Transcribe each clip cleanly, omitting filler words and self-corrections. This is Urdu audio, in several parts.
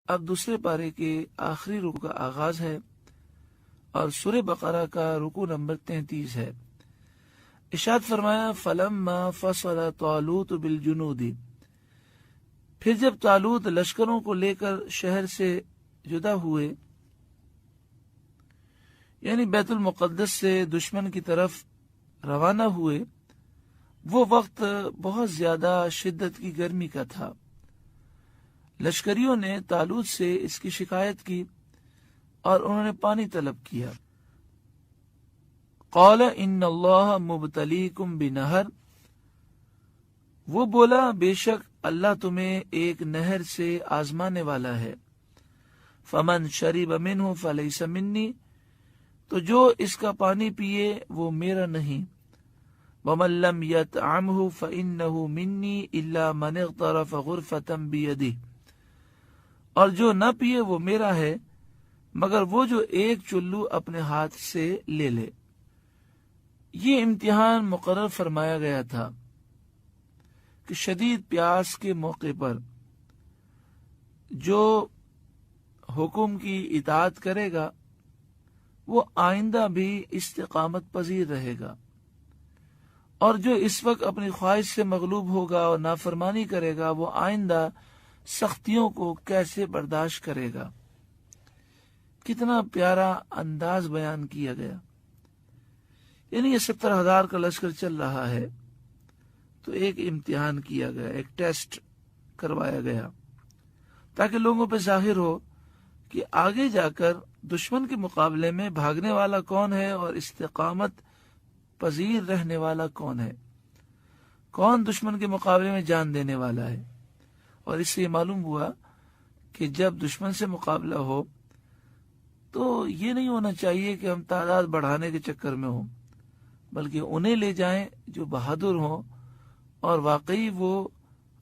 اب دوسرے پارے کے آخری رکوع کا آغاز ہے اور سورہ بقرہ کا رکوع نمبر 33 ہے۔ ارشاد فرمایا فَلَمَّا فَصَلَ طَالُوتُ بِالْجُنُودِ، پھر جب طالوت لشکروں کو لے کر شہر سے جدا ہوئے، یعنی بیت المقدس سے دشمن کی طرف روانہ ہوئے، وہ وقت بہت زیادہ شدت کی گرمی کا تھا۔ لشکریوں نے طالوت سے اس کی شکایت کی اور انہوں نے پانی طلب کیا۔ قال ان اللہ مبتلیکم بنہر، وہ بولا بے شک اللہ تمہیں ایک نہر سے آزمانے والا ہے۔ فمن شرب منہ فلیس منی، تو جو اس کا پانی پیے وہ میرا نہیں۔ ومن لم یطعمہ فإنہ منی الا من اغترف غرفۃ بیدہ، اور جو نہ پیے وہ میرا ہے مگر وہ جو ایک چلو اپنے ہاتھ سے لے لے۔ یہ امتحان مقرر فرمایا گیا تھا کہ شدید پیاس کے موقع پر جو حکم کی اطاعت کرے گا وہ آئندہ بھی استقامت پذیر رہے گا، اور جو اس وقت اپنی خواہش سے مغلوب ہوگا اور نافرمانی کرے گا وہ آئندہ سختیوں کو کیسے برداشت کرے گا۔ کتنا پیارا انداز بیان کیا گیا۔ یعنی یہ 70,000 کا لشکر چل رہا ہے تو ایک امتحان کیا گیا، ایک ٹیسٹ کروایا گیا تاکہ لوگوں پہ ظاہر ہو کہ آگے جا کر دشمن کے مقابلے میں بھاگنے والا کون ہے اور استقامت پذیر رہنے والا کون ہے، کون دشمن کے مقابلے میں جان دینے والا ہے۔ اور اس سے یہ معلوم ہوا کہ جب دشمن سے مقابلہ ہو تو یہ نہیں ہونا چاہیے کہ ہم تعداد بڑھانے کے چکر میں ہوں، بلکہ انہیں لے جائیں جو بہادر ہوں اور واقعی وہ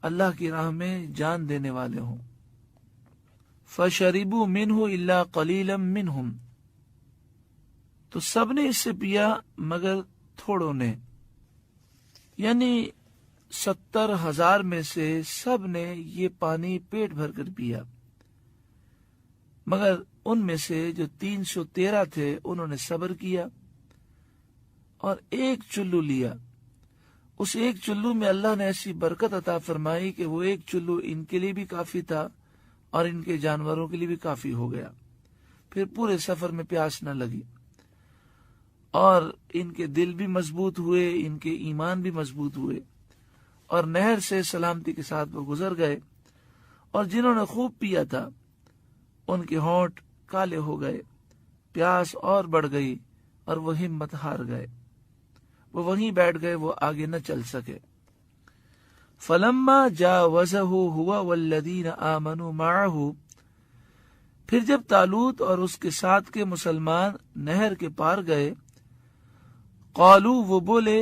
اللہ کی راہ میں جان دینے والے ہوں۔ فَشَرِبُوا مِنْهُ إِلَّا قَلِيلًا مِّنْهُمْ، تو سب نے اس سے پیا مگر تھوڑوں نے، یعنی 70,000 میں سے سب نے یہ پانی پیٹ بھر کر پیا، مگر ان میں سے جو 313 تھے انہوں نے صبر کیا اور ایک چلو لیا۔ اس ایک چلو میں اللہ نے ایسی برکت عطا فرمائی کہ وہ ایک چلو ان کے لیے بھی کافی تھا اور ان کے جانوروں کے لیے بھی کافی ہو گیا۔ پھر پورے سفر میں پیاس نہ لگی اور ان کے دل بھی مضبوط ہوئے، ان کے ایمان بھی مضبوط ہوئے، اور نہر سے سلامتی کے ساتھ وہ گزر گئے، اور جنہوں نے خوب پیا تھا ان کے ہونٹ کالے ہو گئے، پیاس اور بڑھ گئی اور وہ ہمت ہار گئے، وہ وہیں بیٹھ گئے، وہ آگے نہ چل سکے۔ فَلَمَّا جَاوَزَهُ هُوَ وَالَّذِينَ آمَنُوا مَعَهُ، پھر جب طالوت اور اس کے ساتھ کے مسلمان نہر کے پار گئے، قالوا، وہ بولے،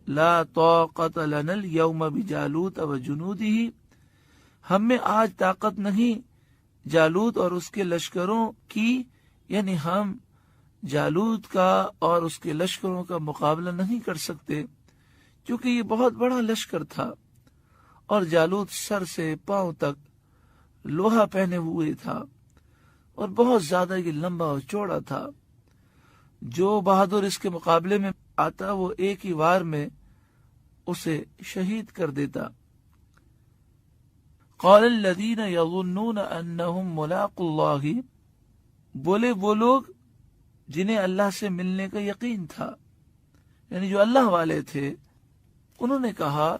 لا طاقت لنا اليوم بجالوت وجنوده، ہم میں آج طاقت نہیں جالوت اور اس کے لشکروں کی، یعنی ہم جالوت کا اور اس کے لشکروں کا مقابلہ نہیں کر سکتے، کیونکہ یہ بہت بڑا لشکر تھا اور جالوت سر سے پاؤں تک لوہا پہنے ہوئے تھا اور بہت زیادہ یہ لمبا اور چوڑا تھا۔ جو بہادر اس کے مقابلے میں آتا وہ ایک ہی وار میں اسے شہید کر دیتا۔ قال الذین یظنون انہم ملاقو اللہ، بولے وہ لوگ جنہیں اللہ سے ملنے کا یقین تھا، یعنی جو اللہ والے تھے، انہوں نے کہا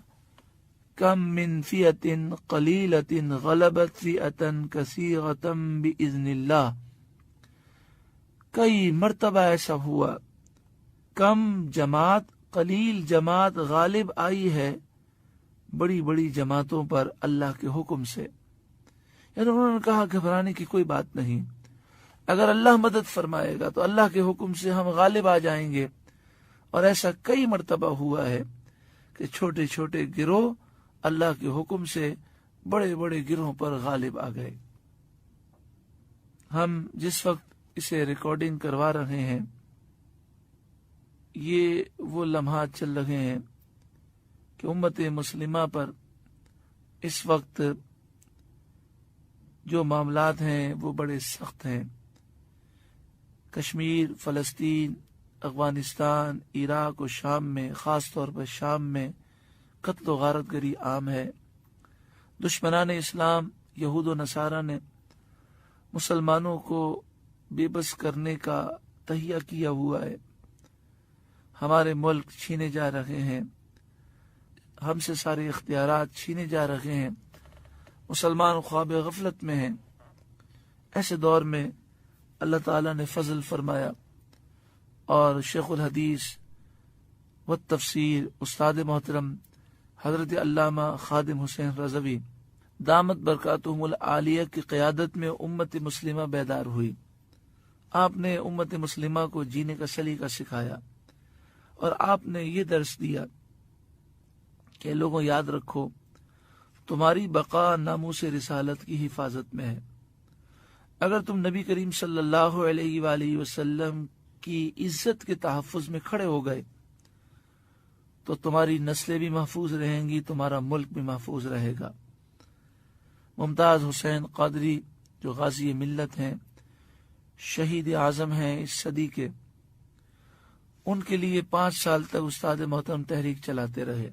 کم من فئۃ قلیلۃ غلبت فئۃ کثیرۃ باذن اللہ، کئی مرتبہ ایسا ہوا کم جماعت، قلیل جماعت غالب آئی ہے بڑی بڑی جماعتوں پر اللہ کے حکم سے۔ یعنی انہوں نے کہا گھبرانے کی کوئی بات نہیں، اگر اللہ مدد فرمائے گا تو اللہ کے حکم سے ہم غالب آ جائیں گے۔ اور ایسا کئی مرتبہ ہوا ہے کہ چھوٹے چھوٹے گروہ اللہ کے حکم سے بڑے بڑے گروہوں پر غالب آ گئے۔ ہم جس وقت اسے ریکارڈنگ کروا رہے ہیں یہ وہ لمحات چل رہے ہیں کہ امت مسلمہ پر اس وقت جو معاملات ہیں وہ بڑے سخت ہیں۔ کشمیر، فلسطین، افغانستان، عراق و شام میں، خاص طور پر شام میں قتل و غارت گری عام ہے۔ دشمنان اسلام یہود و نصارہ نے مسلمانوں کو بے بس کرنے کا تہیہ کیا ہوا ہے۔ ہمارے ملک چھینے جا رہے ہیں، ہم سے سارے اختیارات چھینے جا رہے ہیں، مسلمان خواب غفلت میں ہیں۔ ایسے دور میں اللہ تعالیٰ نے فضل فرمایا اور شیخ الحدیث و تفسیر استاد محترم حضرت علامہ خادم حسین رضوی دامت برکاتہم العالیہ کی قیادت میں امت مسلمہ بیدار ہوئی۔ آپ نے امت مسلمہ کو جینے کا سلیقہ سکھایا اور آپ نے یہ درس دیا کہ لوگوں یاد رکھو، تمہاری بقا ناموس رسالت کی حفاظت میں ہے۔ اگر تم نبی کریم صلی اللہ علیہ وآلہ وسلم کی عزت کے تحفظ میں کھڑے ہو گئے تو تمہاری نسلیں بھی محفوظ رہیں گی، تمہارا ملک بھی محفوظ رہے گا۔ ممتاز حسین قادری جو غازی ملت ہیں، شہید اعظم ہیں اس صدی کے، ان کے لیے 5 سال تک استاد محترم تحریک چلاتے رہے۔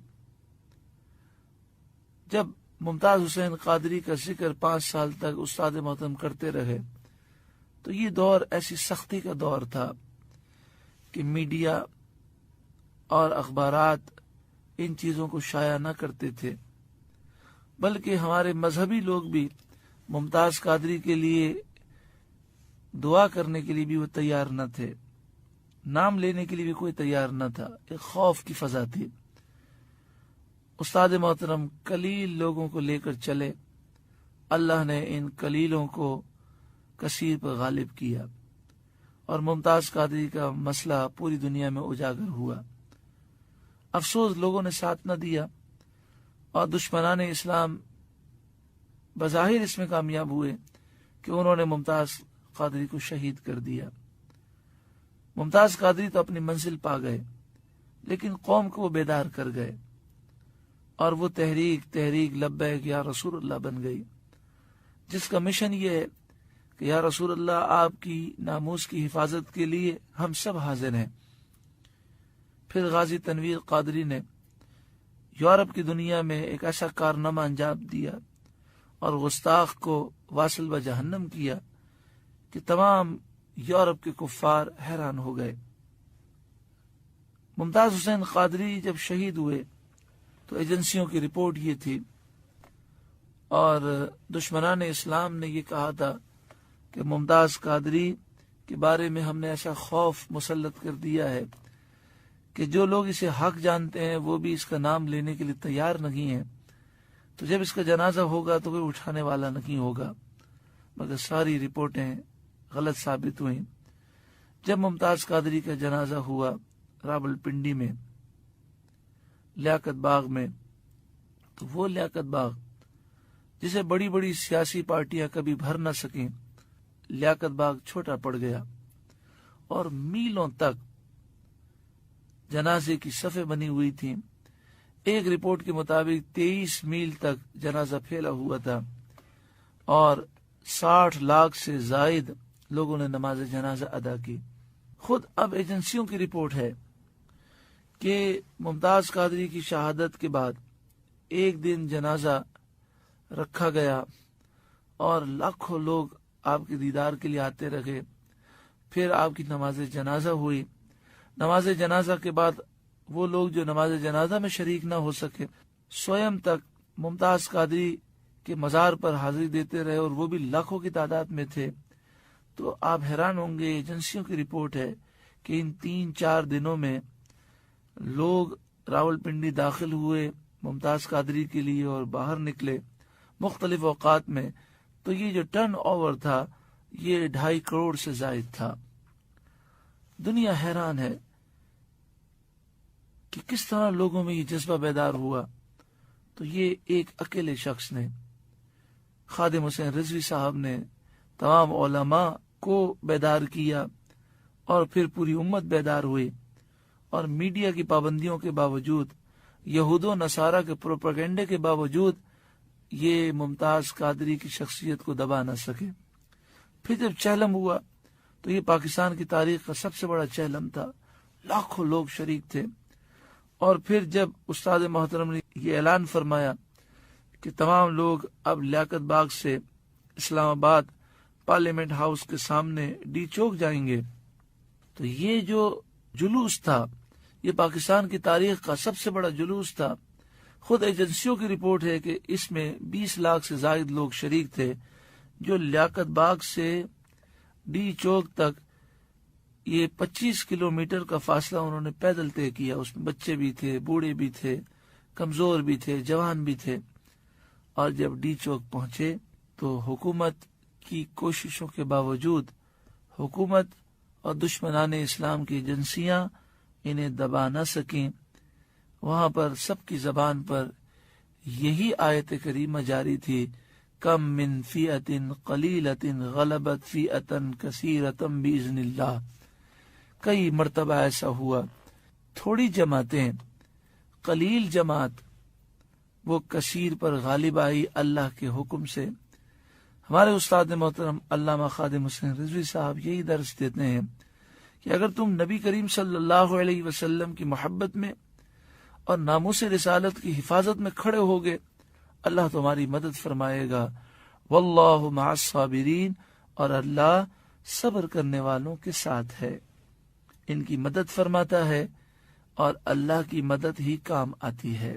جب ممتاز حسین قادری کا ذکر 5 سال تک استاد محترم کرتے رہے تو یہ دور ایسی سختی کا دور تھا کہ میڈیا اور اخبارات ان چیزوں کو شائع نہ کرتے تھے، بلکہ ہمارے مذہبی لوگ بھی ممتاز قادری کے لیے دعا کرنے کے لیے بھی وہ تیار نہ تھے، نام لینے کے لیے بھی کوئی تیار نہ تھا، ایک خوف کی فضا تھی۔ استاد محترم قلیل لوگوں کو لے کر چلے، اللہ نے ان قلیلوں کو کثیر پر غالب کیا اور ممتاز قادری کا مسئلہ پوری دنیا میں اجاگر ہوا۔ افسوس لوگوں نے ساتھ نہ دیا اور دشمنان اسلام بظاہر اس میں کامیاب ہوئے کہ انہوں نے ممتاز قادری کو شہید کر دیا۔ ممتاز قادری تو اپنی منزل پا گئے، لیکن قوم کو وہ بیدار کر گئے اور وہ تحریک لبیک یا رسول اللہ بن گئی، جس کا مشن یہ ہے کہ یا رسول اللہ آپ کی ناموس کی حفاظت کے لیے ہم سب حاضر ہیں۔ پھر غازی تنویر قادری نے یورپ کی دنیا میں ایک ایسا کارنامہ انجام دیا اور گستاخ کو واصل و جہنم کیا کہ تمام یورپ کے کفار حیران ہو گئے۔ ممتاز حسین قادری جب شہید ہوئے تو ایجنسیوں کی رپورٹ یہ تھی اور دشمنان اسلام نے یہ کہا تھا کہ ممتاز قادری کے بارے میں ہم نے ایسا خوف مسلط کر دیا ہے کہ جو لوگ اسے حق جانتے ہیں وہ بھی اس کا نام لینے کے لیے تیار نہیں ہیں، تو جب اس کا جنازہ ہوگا تو کوئی اٹھانے والا نہیں ہوگا۔ مگر ساری رپورٹیں غلط ثابت ہوئیں۔ جب ممتاز قادری کا جنازہ ہوا راولپنڈی میں لیاقت باغ میں، تو وہ لیاقت باغ جسے بڑی بڑی سیاسی پارٹیاں کبھی بھر نہ سکیں، لیاقت باغ چھوٹا پڑ گیا اور میلوں تک جنازے کی صفیں بنی ہوئی تھیں۔ ایک رپورٹ کے مطابق 23 میل تک جنازہ پھیلا ہوا تھا اور 60 لاکھ سے زائد لوگوں نے نماز جنازہ ادا کی۔ خود اب ایجنسیوں کی رپورٹ ہے کہ ممتاز قادری کی شہادت کے بعد ایک دن جنازہ رکھا گیا اور لاکھوں لوگ آپ کے دیدار کے لیے آتے رہے۔ پھر آپ کی نماز جنازہ ہوئی۔ نماز جنازہ کے بعد وہ لوگ جو نماز جنازہ میں شریک نہ ہو سکے، سویم تک ممتاز قادری کے مزار پر حاضری دیتے رہے اور وہ بھی لاکھوں کی تعداد میں تھے۔ تو آپ حیران ہوں گے، ایجنسیوں کی رپورٹ ہے کہ ان 3-4 دنوں میں لوگ راولپنڈی داخل ہوئے ممتاز قادری کے لیے اور باہر نکلے مختلف اوقات میں، تو یہ جو ٹرن اوور تھا یہ 2.5 کروڑ سے زائد تھا۔ دنیا حیران ہے کہ کس طرح لوگوں میں یہ جذبہ بیدار ہوا۔ تو یہ ایک اکیلے شخص نے، خادم حسین رضوی صاحب نے تمام علماء کو بیدار کیا اور پھر پوری امت بیدار ہوئی، اور میڈیا کی پابندیوں کے باوجود، یہود و نصارہ کے پروپیگنڈے کے باوجود یہ ممتاز قادری کی شخصیت کو دبا نہ سکے۔ پھر جب چہلم ہوا تو یہ پاکستان کی تاریخ کا سب سے بڑا چہلم تھا، لاکھوں لوگ شریک تھے۔ اور پھر جب استاد محترم نے یہ اعلان فرمایا کہ تمام لوگ اب لیاقت باغ سے اسلام آباد پارلیمنٹ ہاؤس کے سامنے ڈی چوک جائیں گے، تو یہ جو جلوس تھا یہ پاکستان کی تاریخ کا سب سے بڑا جلوس تھا۔ خود ایجنسیوں کی رپورٹ ہے کہ اس میں 20 لاکھ سے زائد لوگ شریک تھے، جو لیاقت باغ سے ڈی چوک تک یہ 25 کلومیٹر کا فاصلہ انہوں نے پیدل طے کیا۔ اس میں بچے بھی تھے، بوڑھے بھی تھے، کمزور بھی تھے، جوان بھی تھے۔ اور جب ڈی چوک پہنچے تو حکومت کی کوششوں کے باوجود حکومت اور دشمنان اسلام کی ایجنسیاں انہیں دبا نہ سکیں۔ وہاں پر سب کی زبان پر یہی آیت کریمہ جاری تھی، کم من فئۃ قلیلۃ غلبت فئۃ کثیرۃ باذن اللہ۔ کئی مرتبہ ایسا ہوا، تھوڑی جماعتیں، قلیل جماعت وہ کثیر پر غالب آئی اللہ کے حکم سے۔ ہمارے استاد محترم علامہ خادم حسین رضوی صاحب یہی درس دیتے ہیں کہ اگر تم نبی کریم صلی اللہ علیہ وسلم کی محبت میں اور ناموس رسالت کی حفاظت میں کھڑے ہوگے، اللہ تمہاری مدد فرمائے گا۔ واللہ مع الصابرین، اور اللہ صبر کرنے والوں کے ساتھ ہے، ان کی مدد فرماتا ہے اور اللہ کی مدد ہی کام آتی ہے۔